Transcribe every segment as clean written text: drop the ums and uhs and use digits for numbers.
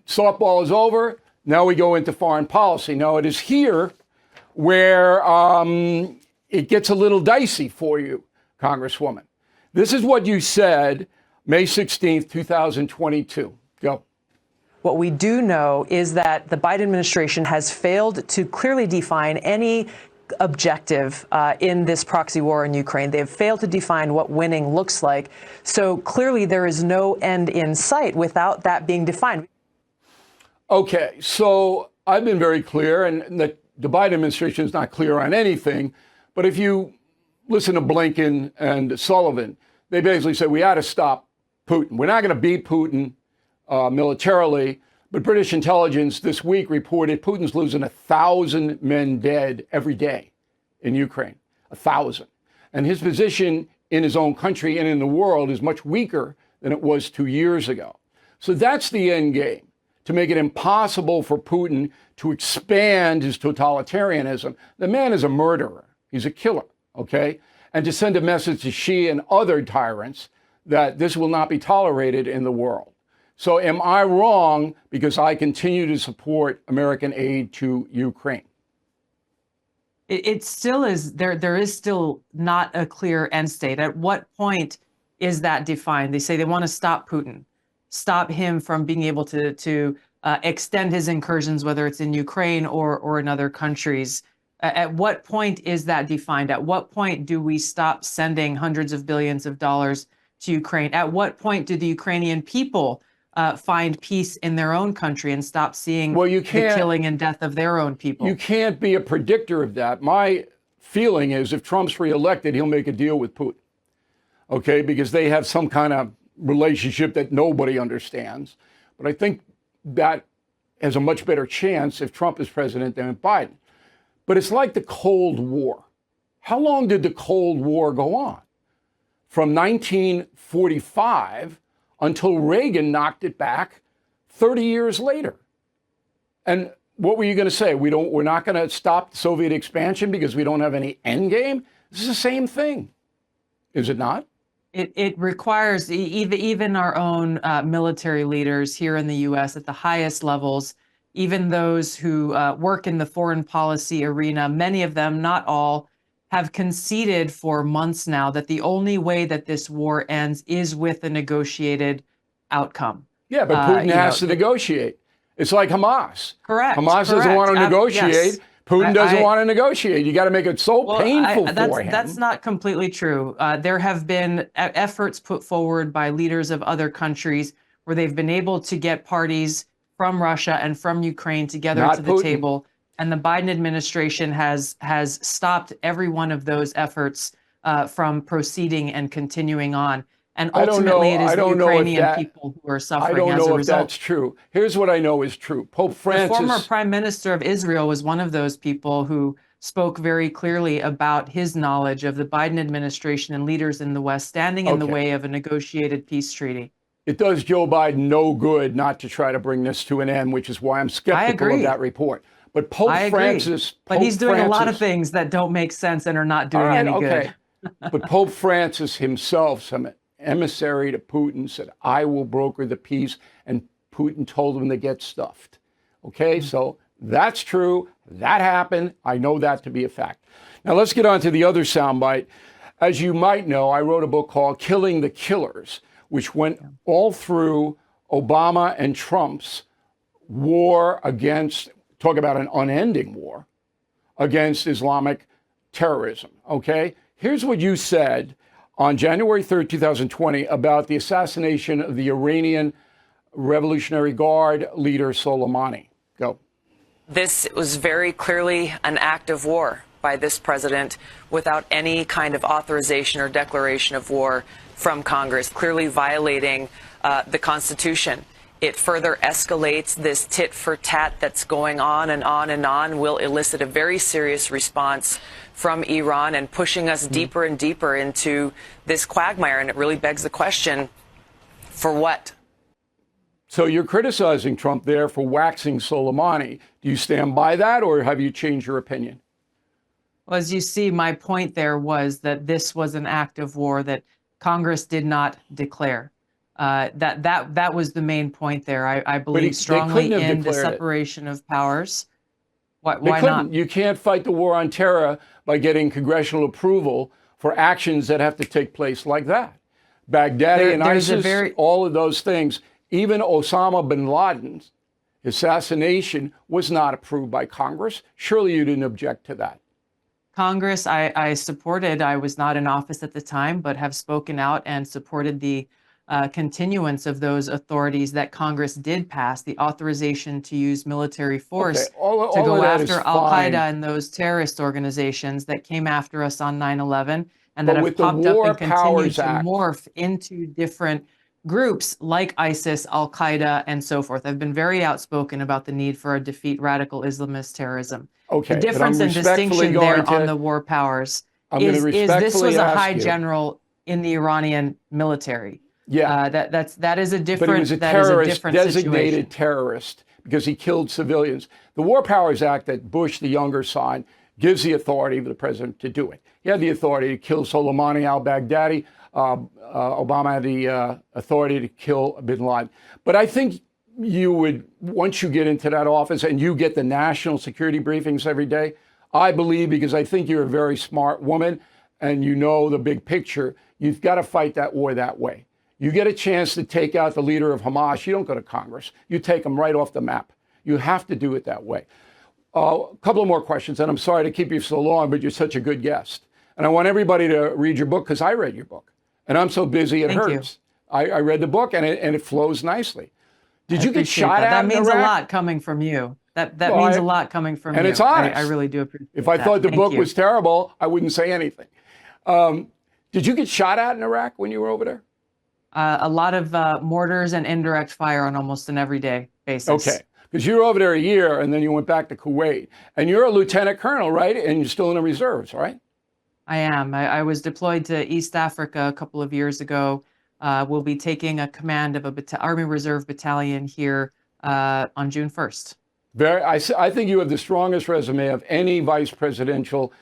softball is over. Now we go into foreign policy. Now it is here where it gets a little dicey for you, Congresswoman. This is what you said May 16th, 2022. Go. What we do know is that the Biden administration has failed to clearly define any objective in this proxy war in Ukraine. They have failed to define what winning looks like. So clearly there is no end in sight without that being defined. Okay, so I've been very clear, and the Biden administration is not clear on anything. But if you listen to Blinken and Sullivan, they basically say we ought to stop Putin. We're not going to beat Putin militarily, but British intelligence this week reported Putin's losing 1,000 men dead every day in Ukraine, 1,000. And his position in his own country and in the world is much weaker than it was 2 years ago. So that's the end game, to make it impossible for Putin to expand his totalitarianism. The man is a murderer. He's a killer, okay? And to send a message to Xi and other tyrants that this will not be tolerated in the world. So am I wrong because I continue to support American aid to Ukraine? It still is, there is still not a clear end state. At what point is that defined? They say they want to stop Putin, stop him from being able to extend his incursions, whether it's in Ukraine or in other countries. At what point is that defined? At what point do we stop sending hundreds of billions of dollars to Ukraine? At what point do the Ukrainian people find peace in their own country and stop seeing the killing and death of their own people? You can't be a predictor of that. My feeling is if Trump's reelected, he'll make a deal with Putin, okay, because they have some kind of relationship that nobody understands. But I think that has a much better chance if Trump is president than Biden. But it's like the Cold War. How long did the Cold War go on? From 1945 until Reagan knocked it back 30 years later. And what were you going to say? We're not going to stop Soviet expansion because we don't have any end game? This is the same thing, is it not? It requires even our own military leaders here in the U.S. at the highest levels, even those who work in the foreign policy arena, many of them, not all, have conceded for months now that the only way that this war ends is with a negotiated outcome. Yeah, but Putin has to negotiate. It's like Hamas. Correct. Hamas doesn't want to negotiate. Yes. Putin doesn't want to negotiate. You got to make it so painful for him. That's not completely true. There have been efforts put forward by leaders of other countries where they've been able to get parties from Russia and from Ukraine together to the table. And the Biden administration has stopped every one of those efforts from proceeding and continuing on. And ultimately, it is the Ukrainian people who are suffering as a result. I don't know if that's true. Here's what I know is true. Pope Francis... The former Prime Minister of Israel was one of those people who spoke very clearly about his knowledge of the Biden administration and leaders in the West standing in the way of a negotiated peace treaty. It does Joe Biden no good not to try to bring this to an end, which is why I'm skeptical of that report. But Pope Francis... But he's doing a lot of things that don't make sense and are not doing any good. But Pope Francis himself, some emissary to Putin, said, I will broker the peace. And Putin told him to get stuffed. Okay, so that's true. That happened. I know that to be a fact. Now, let's get on to the other soundbite. As you might know, I wrote a book called Killing the Killers, which went all through Obama and Trump's war against, talk about an unending war, against Islamic terrorism, okay? Here's what you said on January 3rd, 2020, about the assassination of the Iranian Revolutionary Guard leader Soleimani. Go. This was very clearly an act of war by this president without any kind of authorization or declaration of war from Congress, clearly violating the Constitution. It further escalates this tit for tat that's going on and on and on, will elicit a very serious response from Iran and pushing us deeper and deeper into this quagmire. And it really begs the question, for what? So you're criticizing Trump there for waxing Soleimani. Do you stand by that, or have you changed your opinion? Well, as you see, my point there was that this was an act of war that Congress did not declare. That was the main point there. I believe they strongly couldn't have in the declared it. separation of powers. Why Couldn't. not? You can't fight the war on terror by getting congressional approval for actions that have to take place like that. Baghdadi and there's a ISIS, all of those things, even Osama bin Laden's assassination was not approved by Congress. Surely you didn't object to that. Congress, I supported. I was not in office at the time, but have spoken out and supported the continuance of those authorities that Congress did pass, the authorization to use military force Okay, all to of go that is after Al-Qaeda fine. and those terrorist organizations that came after us on 9/11 and But that have with the popped up War and continued Powers to Act- morph into different groups like ISIS, Al-Qaeda, and so forth. I've been very outspoken about the need for a defeat radical Islamist terrorism. Okay, The but I'm difference and respectfully distinction going there on to- the war powers I'm gonna is this respectfully was a ask high you- general in the Iranian military. Yeah. That is a different, But he was a that is a terrorist, different designated situation. terrorist, because he killed civilians. The War Powers Act that Bush, the younger, signed gives the authority for the president to do it. He had the authority to kill Soleimani al-Baghdadi. Obama had the authority to kill bin Laden. But I think you would, once you get into that office and you get the national security briefings every day, I believe, because I think you're a very smart woman and you know the big picture, you've got to fight that war that way. You get a chance to take out the leader of Hamas, you don't go to Congress. You take them right off the map. You have to do it that way. A couple of more questions, and I'm sorry to keep you so long, but you're such a good guest. And I want everybody to read your book, because I read your book. And I'm so busy, it Thank you. hurts. I read the book, and it flows nicely. Did I you get appreciate shot that. at That means in a Iraq? lot coming from you. That Well, means a lot coming from and you. it's honest. I really do appreciate If I that. thought the Thank book you. was terrible, I wouldn't say anything. Did you get shot at in Iraq when you were over there? A lot of mortars and indirect fire on almost an everyday basis. Okay, because you were over there a year, and then you went back to Kuwait. And you're a lieutenant colonel, right? And you're still in the reserves, right? I am. I was deployed to East Africa a couple of years ago. We'll be taking a command of a Army Reserve battalion here on June 1st. I think you have the strongest resume of any vice presidential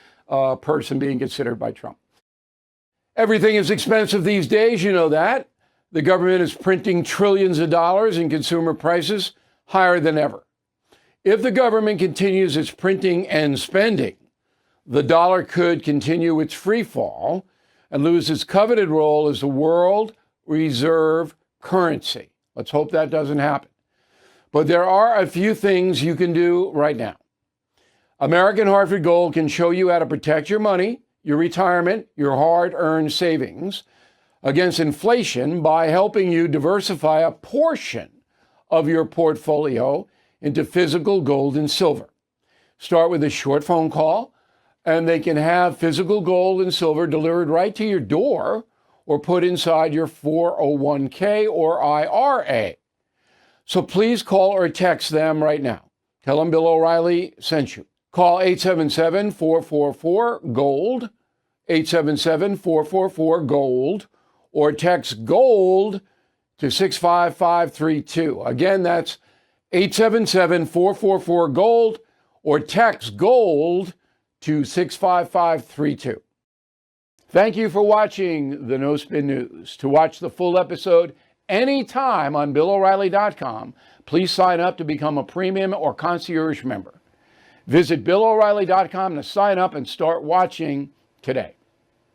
person being considered by Trump. Everything is expensive these days, you know that. The government is printing trillions of dollars and consumer prices higher than ever. If the government continues its printing and spending, the dollar could continue its free fall and lose its coveted role as the world reserve currency. Let's hope that doesn't happen. But there are a few things you can do right now. American Hartford Gold can show you how to protect your money, your retirement, your hard-earned savings against inflation by helping you diversify a portion of your portfolio into physical gold and silver. Start with a short phone call, and they can have physical gold and silver delivered right to your door or put inside your 401k or IRA. So please call or text them right now. Tell them Bill O'Reilly sent you. Call 877-444-GOLD, 877-444-GOLD, or text GOLD to 65532. Again, that's 877-444-GOLD, or text GOLD to 65532. Thank you for watching the No Spin News. To watch the full episode anytime on BillO'Reilly.com, please sign up to become a premium or concierge member. Visit BillO'Reilly.com to sign up and start watching today.